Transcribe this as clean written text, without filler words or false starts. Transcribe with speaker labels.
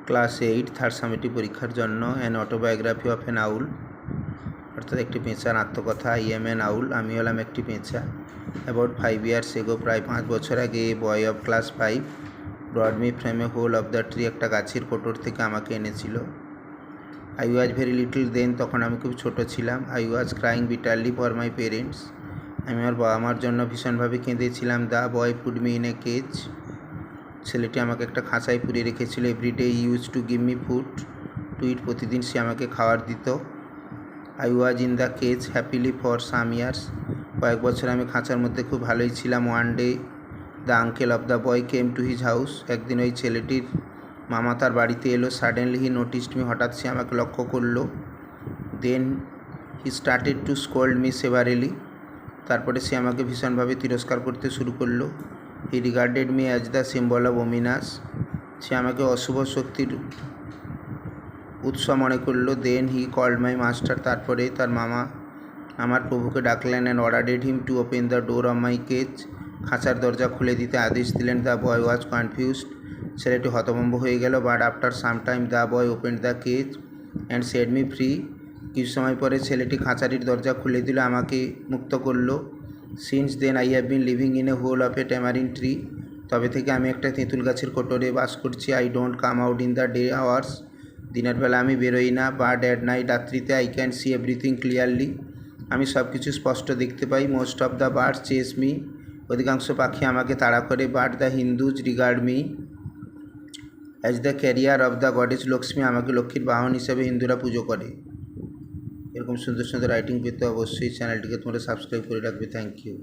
Speaker 1: Class 8 third summative পরীক্ষার জন্য an autobiography of an owl, অর্থাৎ একটি পেঁচার আত্মকথা। আই এম অ্যান আউল, আমি হলাম একটি পেঁচা। অ্যাবাউট 5 years ago, প্রায় 5 বছর আগে, a boy of class 5 brought me from a hole of the tree, একটা গাছের কোটর থেকে আমাকে এনেছিল। I was very little then, তখন আমি খুব ছোট ছিলাম। I was crying bitterly for my parents, আমি আমার বাবা মার জন্য ভীষণভাবে কেঁদেছিলাম। The boy put me in a cage, ছেলেটি আমাকে একটা খাঁচায় পুড়ে রেখেছিল। Everyday use to give me food to eat, প্রতিদিন সে আমাকে খাবার দিত। I was in the cage happily for some years, কয়েক বছর আমি খাঁচার মধ্যে খুব ভালোই ছিলাম। One day the uncle of the boy came to his house, একদিন ওই ছেলেটির মামা তার বাড়িতে এলো। সাডেনলি হি নোটিসড মি, হঠাৎ সে আমাকে লক্ষ্য করলো। Then he started to scold me severely, তারপরে সে আমাকে ভীষণভাবে তিরস্কার করতে শুরু করলো। He regarded me as the symbol of ominous, সে আমাকে অশুভ শক্তির উৎস মনে করলো। Then he called my master, তারপরে তার মামা আমার প্রভুকে ডাকলেন। And অর্ডারেড him to open the door of my cage, খাঁচার দরজা খুলে দিতে আদেশ দিলেন। দ্য বয় ওয়াজ কনফিউজড, ছেলেটি হতভম্ব হয়ে গেল। But after some time the boy opened the cage and set me free, কিছু সময় পরে ছেলেটি খাঁচাটির দরজা খুলে দিল, আমাকে মুক্ত করলো। Since then I have been living in a hole of a tamarind tree, তবে থেকে আমি একটা তেঁতুল গাছের কোটরে বাস করছি। I don't come out in the day hours, দিনের বেলা আমি বেরোই না। বাট অ্যাট নাইট, রাত্রিতে I can see everything clearly, আমি সব কিছু স্পষ্ট দেখতে পাই। Most of the birds chase me, অধিকাংশ পাখি আমাকে তাড়া করে। But the Hindus regard me as the career of the goddess Lakshmi, আমাকে লক্ষ্মীর বাহন হিসেবে হিন্দুরা পুজো করে। এরকম সুন্দর সুন্দর রাইটিং পেতে অবশ্যই চ্যানেলটিকে তোমরা সাবস্ক্রাইব করে রাখবে। Thank you.